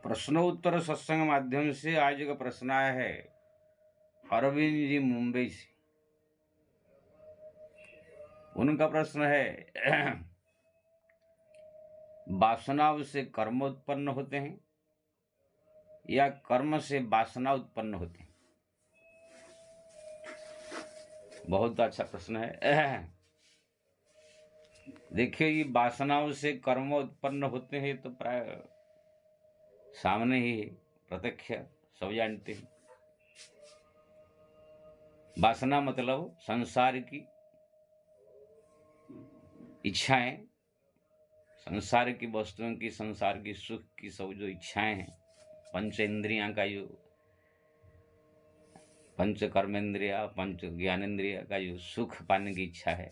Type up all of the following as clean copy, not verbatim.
प्रश्नोत्तर सत्संग माध्यम से आज का प्रश्न आया है अरविंद जी मुंबई से। उनका प्रश्न है वासनाओं से कर्म उत्पन्न होते हैं या कर्म से वासना उत्पन्न होते हैं। बहुत अच्छा प्रश्न है। देखिए, ये वासनाओं से कर्म उत्पन्न होते हैं तो प्राय सामने ही है, प्रत्यक्ष सब जानते हैं। वासना मतलब संसार की इच्छाएं, संसार की वस्तुओं की, संसार की सुख की सब जो इच्छाएं हैं, पंच इंद्रियां का जो पंच कर्मेंद्रिया, पंच ज्ञानेन्द्रिया का जो सुख पाने की इच्छा है,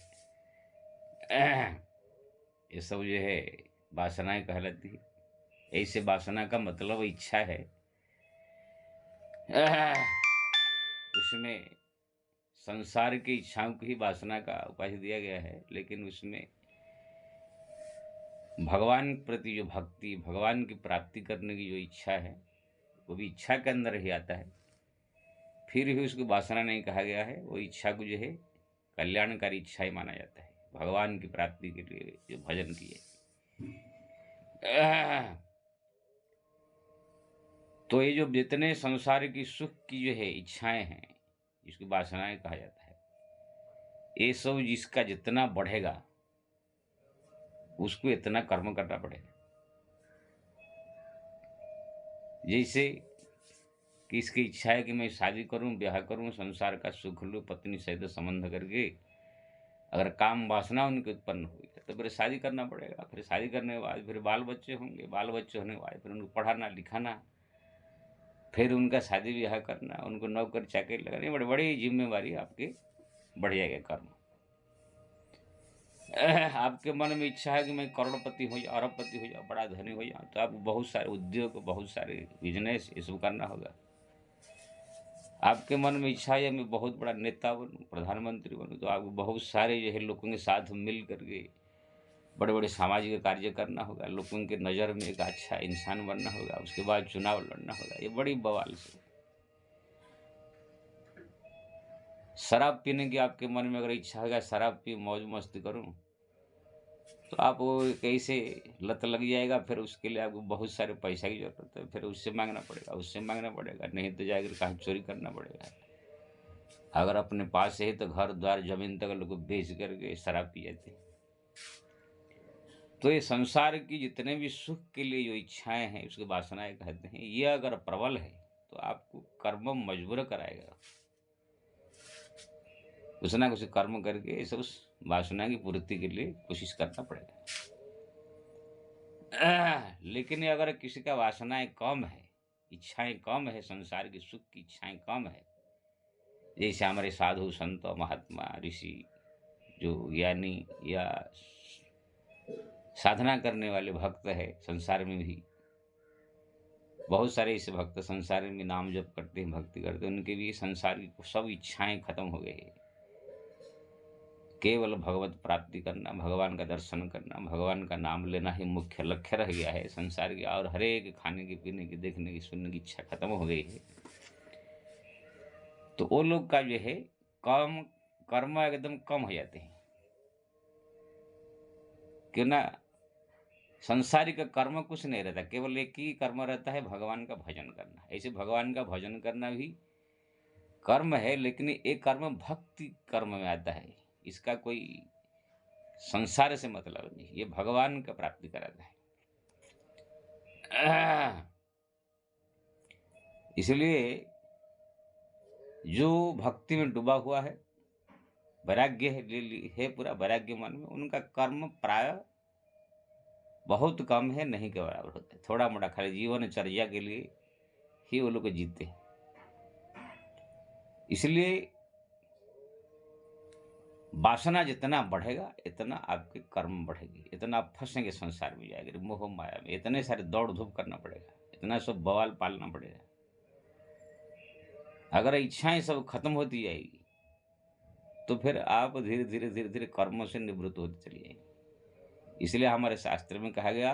ये सब जो है वासनाएं कहलाती है। ऐसे वासना का मतलब इच्छा है। उसमें संसार की इच्छाओं को ही वासना का उपाधि दिया गया है, लेकिन उसमें भगवान के प्रति जो भक्ति, भगवान की प्राप्ति करने की जो इच्छा है, वो भी इच्छा के अंदर ही आता है। फिर भी उसको वासना नहीं कहा गया है। वो इच्छा को जो है कल्याणकारी इच्छा ही माना जाता है, भगवान की प्राप्ति के लिए जो भजन किए। तो ये जो जितने संसार की सुख की जो है इच्छाएं हैं, इसको वासनाएं कहा जाता है। ये सब जिसका जितना बढ़ेगा उसको इतना कर्म करना पड़ेगा। जैसे कि इसकी इच्छा है कि मैं शादी करूं, ब्याह करूं, संसार का सुख लूं, पत्नी सहित संबंध करके, अगर काम वासना उनकी उत्पन्न हुई तो फिर शादी करना पड़ेगा। फिर शादी करने के बाद फिर बाल बच्चे होंगे, बाल बच्चे होने के बाद फिर उनको पढ़ाना लिखाना, फिर उनका शादी ब्याह करना, उनको नौकरी चाकरी लगानी, बड़ी बड़ी जिम्मेवारी आपकी बढ़ जाएगा। कर्म आपके मन में इच्छा है कि मैं करोड़पति हो जाऊँ, अरबपति हो जाऊँ, बड़ा धनी हो जाऊँ, तो आपको बहुत सारे उद्योग, बहुत सारे बिजनेस ये सब करना होगा। आपके मन में इच्छा है मैं बहुत बड़ा नेता बनूं, प्रधानमंत्री बनूं, तो आपको बहुत सारे जो है लोगों के साथ मिल करके बड़े बड़े सामाजिक कार्य करना होगा, लोगों के नज़र में एक अच्छा इंसान बनना होगा, उसके बाद चुनाव लड़ना होगा। ये बड़ी बवाल से। शराब पीने की आपके मन में अगर इच्छा होगा, शराब पी मौज मस्ती करूं, तो आप वो कैसे लत लग जाएगा। फिर उसके लिए आपको बहुत सारे पैसा की जरूरत है, फिर उससे मांगना पड़ेगा, उससे मांगना पड़ेगा, नहीं तो जाकर कहीं चोरी करना पड़ेगा। अगर अपने पास है तो घर द्वार जमीन तक लोग बेच करके शराब पी जाते हैं। तो ये संसार की जितने भी सुख के लिए जो इच्छाएं हैं, उसकी वासनाएं कहते हैं, ये अगर प्रबल है तो आपको कर्म मजबूर कराएगा। कुछ ना कुछ कर्म करके सब उस वासना की पूर्ति के लिए कोशिश करना पड़ेगा। लेकिन अगर किसी का वासनाएं कम है, इच्छाएं कम है, संसार की सुख की इच्छाएं कम है, जैसे हमारे साधु संत महात्मा ऋषि जो ज्ञानी या साधना करने वाले भक्त है, संसार में भी बहुत सारे ऐसे भक्त संसार में नाम जप करते हैं, भक्ति करते हैं, उनके भी संसार की सब इच्छाएं खत्म हो गई है। केवल भगवत प्राप्ति करना, भगवान का दर्शन करना, भगवान का नाम लेना ही मुख्य लक्ष्य रह गया है संसार की। और हर एक खाने की, पीने की, देखने की, सुनने की इच्छा खत्म हो गई है। तो वो लोग का जो है कर्म एकदम कम हो जाते हैं। क्यों ना, संसारिक कर्म कुछ नहीं रहता, केवल एक ही कर्म रहता है, भगवान का भजन करना। ऐसे भगवान का भजन करना भी कर्म है, लेकिन एक कर्म भक्ति कर्म में आता है। इसका कोई संसार से मतलब नहीं, ये भगवान का प्राप्ति कराता है। इसलिए जो भक्ति में डूबा हुआ है, वैराग्य है पूरा वैराग्य मन में, उनका कर्म प्राय बहुत कम है, नहीं के बराबर होता है। थोड़ा मोटा खाली जीवन चर्या के लिए ही वो लोग जीते हैं। इसलिए वासना जितना बढ़ेगा इतना आपके कर्म बढ़ेगी, इतना आप फंसेंगे संसार में, जाएंगे मोह माया में, इतने सारे दौड़ धूप करना पड़ेगा, इतना सब बवाल पालना पड़ेगा। अगर इच्छाएं सब खत्म होती जाएगी तो फिर आप धीरे धीरे कर्मों से निवृत्त होते चले जाएंगे। इसलिए हमारे शास्त्र में कहा गया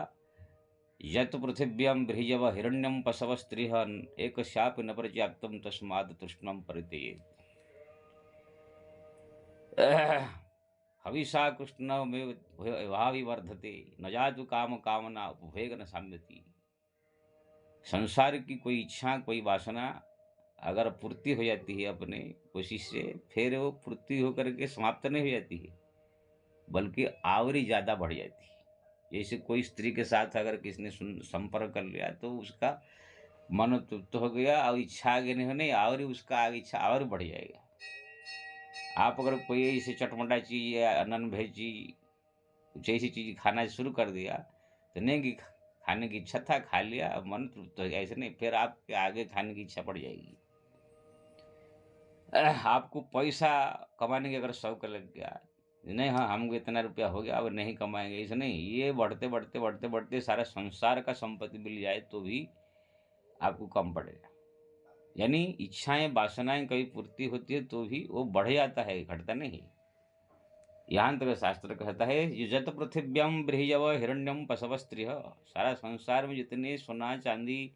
यत पृथिव्याम बृहयव हिरण्यम पशव स्त्रीह एक शाप न पर्याप्तम तस्माद तृष्णम परित्यजेत। हविषा कृष्ण में भावी वर्धते न जातु काम कामना उपभोग न साम्यति। संसार की कोई इच्छा कोई वासना अगर पूर्ति हो जाती है अपने कोशिश से, फिर वो पूर्ति होकर के समाप्त नहीं हो जाती है, बल्कि आवरी ज़्यादा बढ़ जाती है। जैसे कोई स्त्री के साथ अगर किसी ने संपर्क कर लिया तो उसका मन तृप्त हो गया और इच्छा आगे नहीं होने, और उसका आगे इच्छा और बढ़ जाएगा। आप अगर कोई ऐसे चटमटा चीज़ या अनन भेज चीज कुछ ऐसी चीज़ खाना शुरू कर दिया तो नहीं कि खाने की इच्छा था, खा लिया, अब मन तृप्त हो गया, ऐसे नहीं, फिर आपके आगे खाने की इच्छा बढ़ जाएगी। आपको पैसा कमाने की अगर शौक लग गया, नहीं हाँ हमको इतना रुपया हो गया अब नहीं कमाएंगे, ऐसे नहीं, ये बढ़ते बढ़ते बढ़ते बढ़ते सारा संसार का संपत्ति मिल जाए तो भी आपको कम पड़ेगा। यानी इच्छाएं वासनाएं कभी पूर्ति होती है तो भी वो बढ़ जाता है, घटता नहीं। यहाँ तक शास्त्र कहता है युजत पृथिव्यम बृहयव हिरण्यम पशव स्त्रीह। सारा संसार में जितने सोना चांदी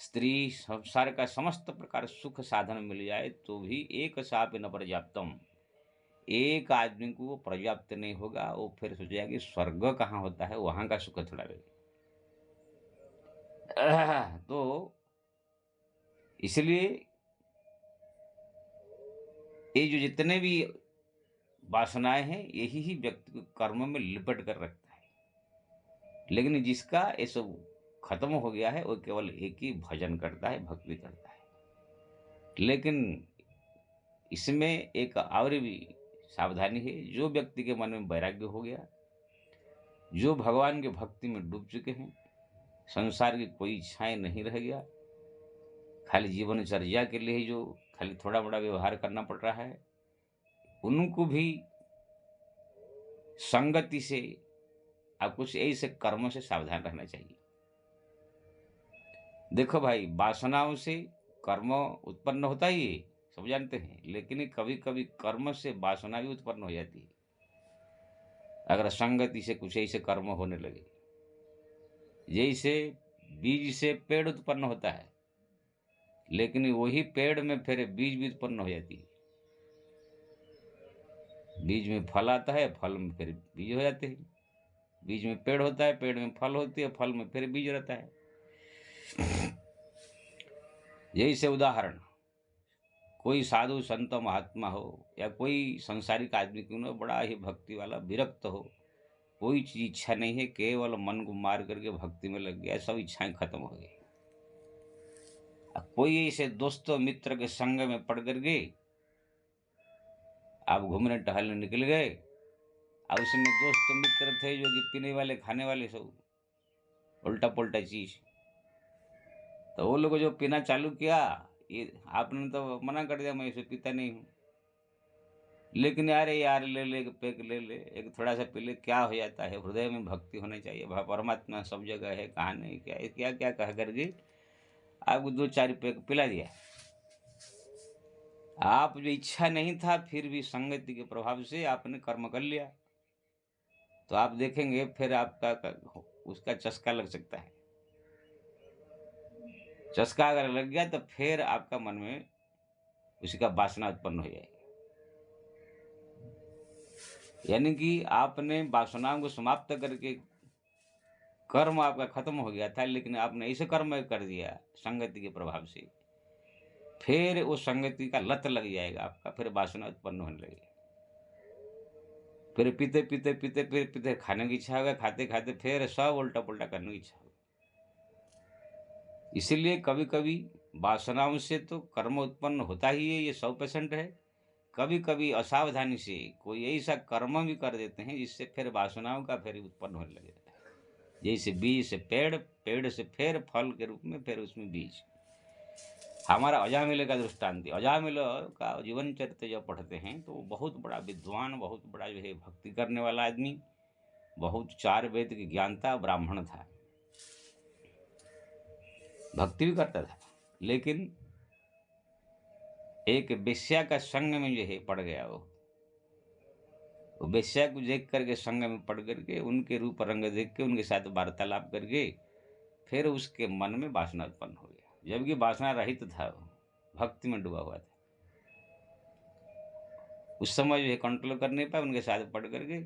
स्त्री संसार का समस्त प्रकार सुख साधन मिल जाए तो भी एक साप न पर्याप्तम, एक आदमी को वो पर्याप्त नहीं होगा। वो फिर सोचेगा कि स्वर्ग कहाँ होता है, वहां का सुख थोड़ा रहे। तो इसलिए ये जो जितने भी वासनाएं हैं यही ही व्यक्ति को कर्म में लिपट कर रखता है। लेकिन जिसका ये सब खत्म हो गया है वो केवल एक ही भजन करता है, भक्ति करता है। लेकिन इसमें एक और भी सावधानी है। जो व्यक्ति के मन में वैराग्य हो गया, जो भगवान के भक्ति में डूब चुके हैं, संसार की कोई इच्छाएं नहीं रह गया, खाली जीवनचर्या के लिए जो खाली थोड़ा बड़ा व्यवहार करना पड़ रहा है, उनको भी संगति से आप कुछ ऐसे कर्मों से सावधान रहना चाहिए। देखो भाई, वासनाओं से कर्म उत्पन्न होता ही है, सब जानते हैं, लेकिन कभी कभी कर्म से वासना भी उत्पन्न हो जाती है अगर संगति से कुछ ऐसे कर्म होने लगे। जैसे बीज से पेड़ उत्पन्न होता है, लेकिन वही पेड़ में फिर बीज भी उत्पन्न हो जाती है। बीज में फल आता है, फल में फिर बीज हो जाते हैं, बीज में पेड़ होता है, पेड़ में फल होती है, फल में फिर बीज रहता है। यही से उदाहरण, कोई साधु संत महात्मा हो या कोई संसारिक आदमी क्यों न, बड़ा ही भक्ति वाला विरक्त हो, कोई चीज इच्छा नहीं है, केवल मन को मार करके भक्ति में लग गया, सब इच्छाएं खत्म हो गई। कोई ऐसे दोस्तों मित्र के संग में पड़ करके आप घूमने टहलने निकल गए, अब उसमें दोस्त मित्र थे जो कि पीने वाले खाने वाले सब उल्टा पुल्टा चीज, तो वो लोग जो पीना चालू किया, ये आपने तो मना कर दिया मैं इसे पीता नहीं हूँ, लेकिन यार ले ले पेक ले ले, एक थोड़ा सा पी ले, क्या हो जाता है। हृदय में भक्ति होनी चाहिए, परमात्मा सब जगह है, कहाँ नहीं, क्या क्या क्या कह करके आपको 2-4 पेक पिला दिया। आप जो इच्छा नहीं था फिर भी संगति के प्रभाव से आपने कर्म कर लिया, तो आप देखेंगे फिर आपका उसका चस्का लग सकता है। चस्का अगर लग गया तो फिर आपका मन में उसी का वासना उत्पन्न हो जाएगी। यानी कि आपने वासनाओं को समाप्त करके कर्म आपका खत्म हो गया था, लेकिन आपने ऐसे कर्म कर दिया संगति के प्रभाव से, फिर उस संगति का लत लग जाएगा आपका, फिर वासना उत्पन्न होने लगेगी, फिर पीते पीते पीते फिर पीते खाने की इच्छा होगा, खाते खाते फिर सब उल्टा पुल्टा करने की इच्छा होगी। इसीलिए कभी कभी वासनाओं से तो कर्म उत्पन्न होता ही है, ये 100% है। कभी कभी असावधानी से कोई ऐसा कर्म भी कर देते हैं जिससे फिर वासनाओं का फिर उत्पन्न होने लग जाता है। जैसे बीज से पेड़, पेड़ से फिर फल के रूप में फिर उसमें बीज। हमारा अजामिल का दृष्टांत, अजामिल का जीवन चरित्र जब पढ़ते हैं तो बहुत बड़ा विद्वान, बहुत बड़ा जो है भक्ति करने वाला आदमी, बहुत 4 वेद की ज्ञानता, ब्राह्मण था, भक्ति भी करता था, लेकिन एक वेश्या का संग में जो है पड़ गया। वो वेश्या को देख करके, संग में पड़ करके, उनके रूप रंग देख के उनके साथ वार्तालाप करके फिर उसके मन में वासना उत्पन्न हो गया, जबकि वासना रहित था, वो भक्ति में डूबा हुआ था। उस समय जो है कंट्रोल कर नहीं पाया, उनके साथ पड़ करके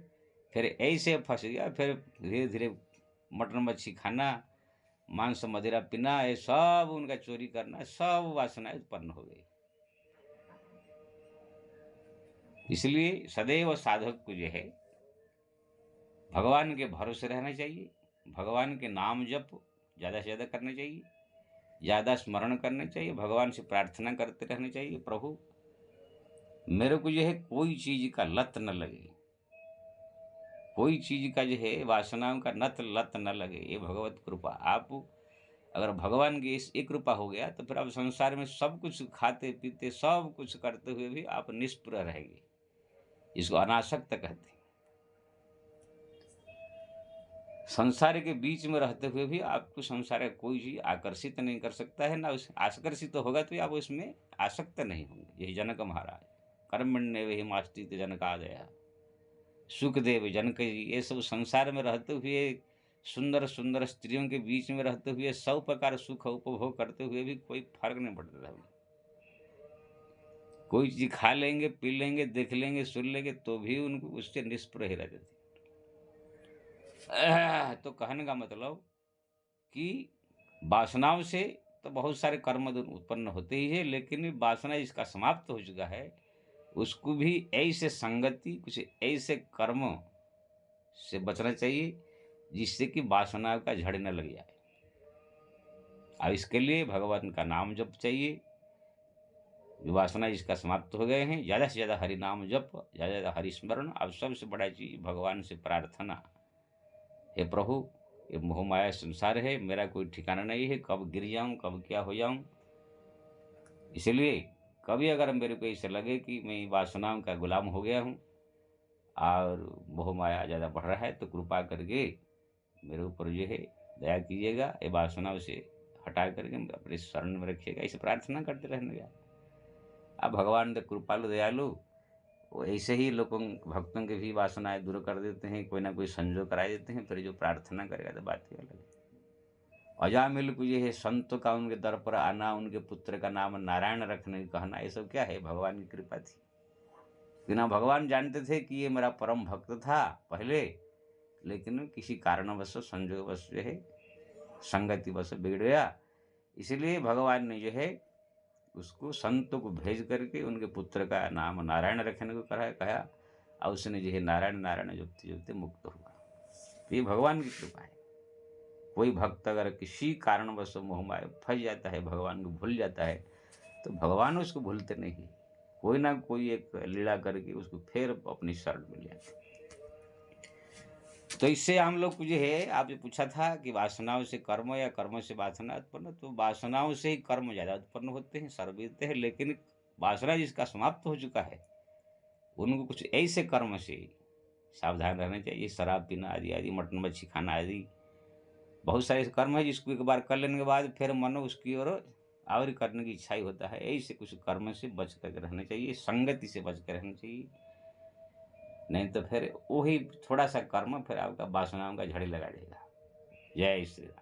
फिर ऐसे फंस गया। फिर धीरे धीरे मटन मच्छी खाना, मांस मदिरा पीना, ये सब उनका चोरी करना, सब वासनाएं उत्पन्न हो गई। इसलिए सदैव साधक को जो है भगवान के भरोसे रहना चाहिए, भगवान के नाम जप ज़्यादा से ज़्यादा करना चाहिए, ज़्यादा स्मरण करना चाहिए, भगवान से प्रार्थना करते रहना चाहिए, प्रभु मेरे को जो है कोई चीज़ का लत न लगे, कोई चीज़ का जो है वासनाओं का लत न लगे, ये भगवत कृपा। आप अगर भगवान की इस एक कृपा हो गया तो फिर आप संसार में सब कुछ खाते पीते सब कुछ करते हुए भी आप निष्प्रह रहेंगे, इसको अनासक्त कहते हैं। संसार के बीच में रहते हुए भी आपको संसार का कोई चीज आकर्षित नहीं कर सकता है, ना उस आकर्षित तो होगा तो आप उसमें आसक्त नहीं होंगे। यही जनक महाराज, कर्मण्य वही मास्तित जनकादय, सुखदेव जनक जी, ये सब संसार में रहते हुए सुंदर सुंदर स्त्रियों के बीच में रहते हुए सब प्रकार सुख उपभोग करते हुए भी कोई फर्क नहीं पड़ता था। कोई चीज खा लेंगे, पी लेंगे, देख लेंगे, सुन लेंगे, तो भी उनको उससे निष्प्रह ही रहते थे। तो कहने का मतलब कि वासनाओं से तो बहुत सारे कर्म उत्पन्न होते ही है, लेकिन वासना इसका समाप्त हो चुका है, उसको भी ऐसे संगति, कुछ ऐसे कर्म से बचना चाहिए जिससे कि वासना का झड़ न लग जाए। अब इसके लिए भगवान का नाम जप चाहिए। जो वासना जिसका समाप्त हो गए हैं, ज़्यादा से ज़्यादा हरि नाम जप, ज़्यादा से ज़्यादा हरि स्मरण। अब सबसे बड़ा चीज़ भगवान से प्रार्थना, हे प्रभु ये मोह माया संसार है, मेरा कोई ठिकाना नहीं है, कब गिर जाऊं, कब क्या हो जाऊं। इसलिए कभी अगर मेरे को ऐसे लगे कि मैं वासनाओं का गुलाम हो गया हूं और मोह माया ज़्यादा बढ़ रहा है, तो कृपा करके मेरे ऊपर जो है दया कीजिएगा, ये वासनाओं से हटा करके अपने शरण में रखिएगा। इसे प्रार्थना करते रहने का। अब भगवान तो कृपालु दयालु, वो ऐसे ही लोगों भक्तों की भी वासनाएं दूर कर देते हैं, कोई ना कोई संजोग करा देते हैं, फिर जो प्रार्थना करेगा तो बात ही अलग है। अजामिल को ये है संतों का उनके दर पर आना, उनके पुत्र का नाम नारायण रखने का कहना, ये सब क्या है? भगवान की कृपा थी। बिना भगवान जानते थे कि ये मेरा परम भक्त था पहले, लेकिन किसी कारणवश संयोगवश जो है संगतिवश बिगड़ गया। इसलिए भगवान ने जो है उसको संतों को भेज करके उनके पुत्र का नाम नारायण रखने को कहा, और उसने जो है नारायण नारायण जपते जपते मुक्त हुआ। तो ये भगवान की कृपा है। कोई भक्त अगर किसी कारणवश मोह माया फंस जाता है, भगवान को भूल जाता है, तो भगवान उसको भूलते नहीं, कोई ना कोई एक लीला करके उसको फिर अपनी शरण में ले आते। तो इससे हम लोग को जो है, आप जो पूछा था कि वासनाओं से कर्म या कर्म से वासना उत्पन्न, तो वासनाओं से ही कर्म ज़्यादा उत्पन्न होते हैं, सर्वविदित है। लेकिन वासना जिसका समाप्त हो चुका है, उनको कुछ ऐसे कर्म से सावधान रहना चाहिए, शराब पीना आदि आदि, मटन मच्छी खाना आदि, बहुत सारे ऐसे कर्म है जिसको एक बार कर लेने के बाद फिर मन उसकी ओर और करने की इच्छा ही होता है। ऐसे कुछ कर्म से बच कर रहना चाहिए, संगति से बच कर रहना चाहिए, नहीं तो फिर वही थोड़ा सा कर्म फिर आपका वासनाओं का झड़ी लगा देगा। जय श्री राम।